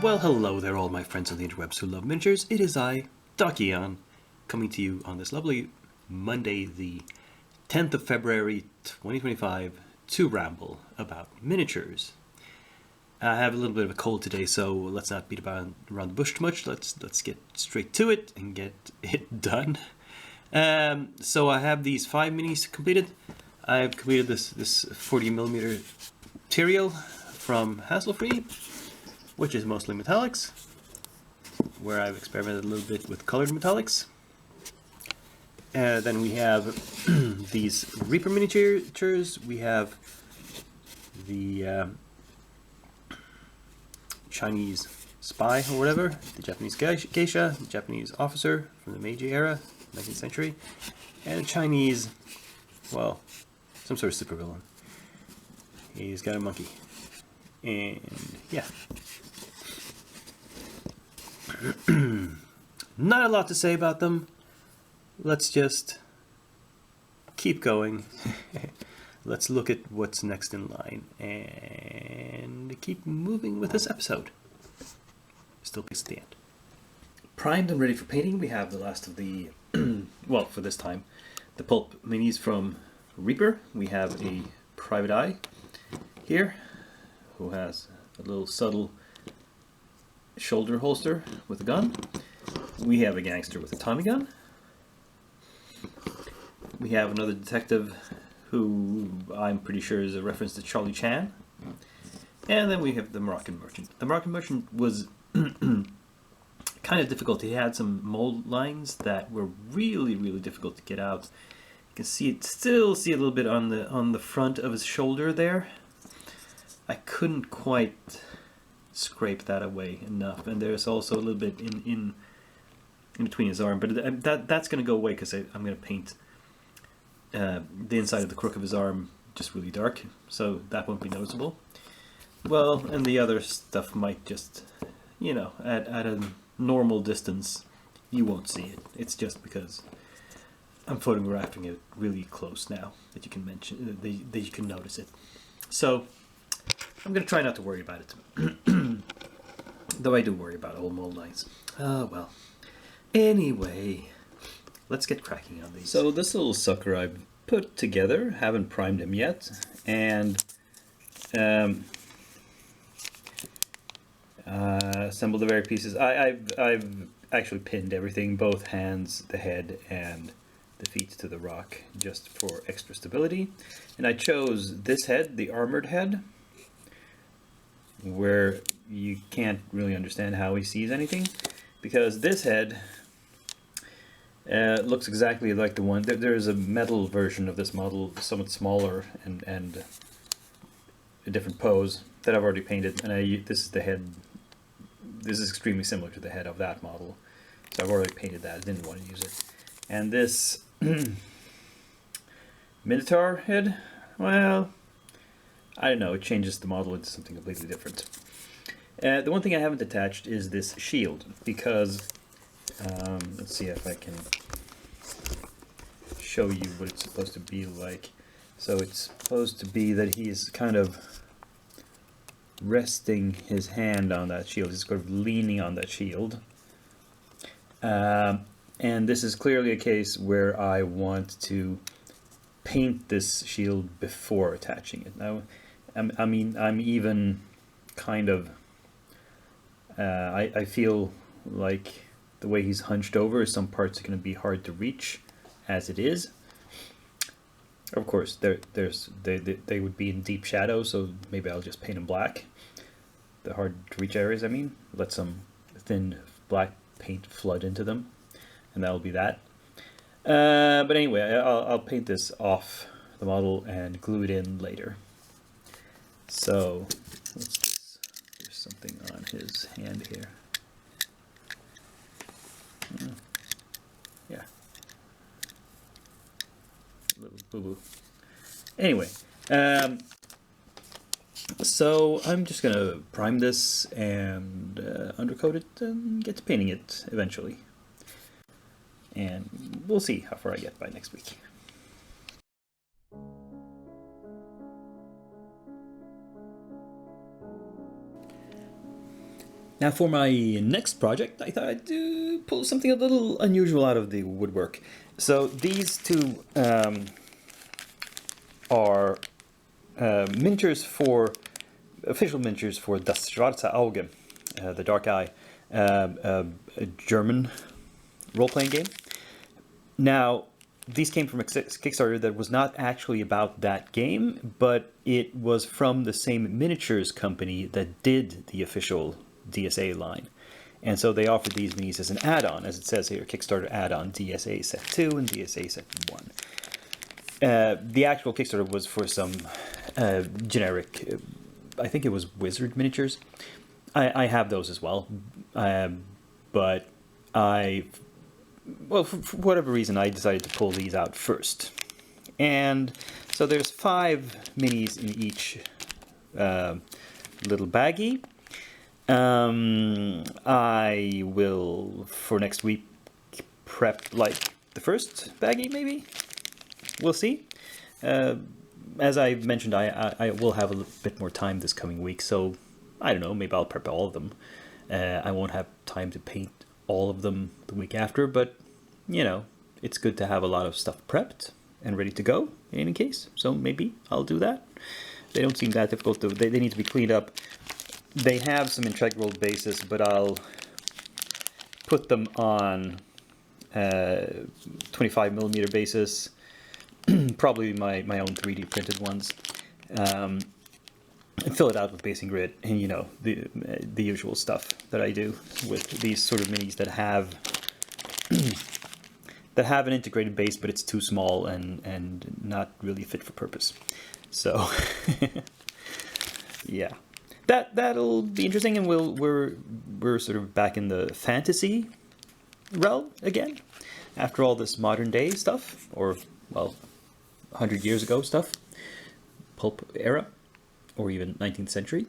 Well, hello there, all my friends on the interwebs who love miniatures. It is I, Doc Eon, coming to you on this lovely Monday, the 10th of February 2025, to ramble about miniatures. I have a little bit of a cold today, so let's not beat around the bush too much. Let's get straight to it and get it done. So I have these 5 minis completed. I've completed this 40mm material from Hassle-Free, which is mostly metallics, where I've experimented a little bit with colored metallics. Then we have these Reaper miniatures. We have the Chinese spy or whatever, the Japanese geisha, the Japanese officer from the Meiji era, 19th century, and a Chinese, well, some sort of supervillain. He's got a monkey. And yeah. Not a lot to say about them. Let's just keep going. Let's look at what's next in line and keep moving with this episode. Still peace at the end. Primed and ready for painting, we have the last of the, well, for this time, the pulp minis from Reaper. We have a Private Eye here, who has a little subtle shoulder holster with a gun. We have a gangster with a Tommy gun. We have another detective who I'm pretty sure is a reference to Charlie Chan. And then we have the Moroccan merchant. The Moroccan merchant was kind of difficult. He had some mold lines that were really difficult to get out. You can see it, still see a little bit on the front of his shoulder there. I couldn't quite scrape that away enough, and there's also a little bit in between his arm, but that's going to go away because I'm going to paint the inside of the crook of his arm just really dark, so that won't be noticeable. Well, and the other stuff might just, you know, at a normal distance, you won't see it. It's just because I'm photographing it really close now that you can that you can notice it. So I'm going to try not to worry about it. Though I do worry about old mold lines. Oh, well. Anyway, let's get cracking on these. So this little sucker I've put together, haven't primed him yet, and assembled the various pieces. I've actually pinned everything, both hands, the head, and the feet to the rock, just for extra stability. And I chose this head, the armored head, where you can't really understand how he sees anything, because this head looks exactly like the one. There's a metal version of this model, somewhat smaller and a different pose, that I've already painted, and this is the head. This is extremely similar to the head of that model, so I've already painted that. I didn't want to use it. And this Minotaur head, well, I don't know, it changes the model into something completely different. The one thing I haven't attached is this shield, because, let's see if I can show you what it's supposed to be like. So it's supposed to be that he's kind of resting his hand on that shield, he's sort of leaning on that shield. And this is clearly a case where I want to paint this shield before attaching it. Now, I mean, I'm even kind of, I feel like the way he's hunched over, some parts are going to be hard to reach as it is. Of course, they would be in deep shadow, so maybe I'll just paint them black. The hard to reach areas, I mean, let some thin black paint flood into them, and that'll be that. But anyway, I'll paint this off the model and glue it in later. So let's just, there's something on his hand here. Yeah, a little boo-boo. Anyway, so I'm just gonna prime this and undercoat it and get to painting it eventually. And we'll see how far I get by next week. Now for my next project, I thought I'd pull something a little unusual out of the woodwork. So these two are miniatures for, official miniatures for Das Schwarze Auge, the Dark Eye, a German role-playing game. Now, these came from a Kickstarter that was not actually about that game, but it was from the same miniatures company that did the official DSA line. And so they offered these minis as an add-on, as it says here, Kickstarter add-on, DSA Set 2 and DSA Set 1. The actual Kickstarter was for some generic, I think it was Wizard miniatures. I have those as well, but well, for whatever reason, I decided to pull these out first. And so there's 5 minis in each little baggie. I will, for next week, prep like the first baggie, maybe? We'll see. As I mentioned, I will have a bit more time this coming week, so I don't know, maybe I'll prep all of them. I won't have time to paint all of them the week after, but, you know, it's good to have a lot of stuff prepped and ready to go in any case, so maybe I'll do that. They don't seem that difficult, they need to be cleaned up. They have some integral bases, but I'll put them on 25mm basis, probably my own 3D printed ones, and fill it out with basing grit and, you know, the usual stuff that I do with these sort of minis that have that have an integrated base, but it's too small and not really fit for purpose. So yeah. That'll be interesting, and we're sort of back in the fantasy realm again, after all this modern day stuff, or well, 100 years ago stuff, pulp era, or even 19th century.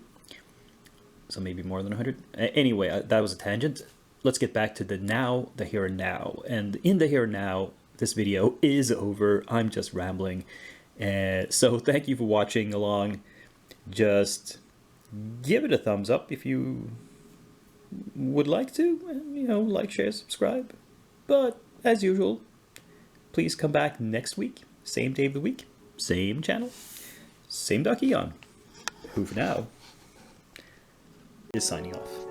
So maybe more than 100. Anyway, that was a tangent. Let's get back to the now, the here and now. And in the here and now, this video is over. I'm just rambling. So thank you for watching along. Just give it a thumbs up if you would like to, you know, like, share, subscribe. But as usual, please come back next week, same day of the week, same channel, same Ducky on, who for now is signing off.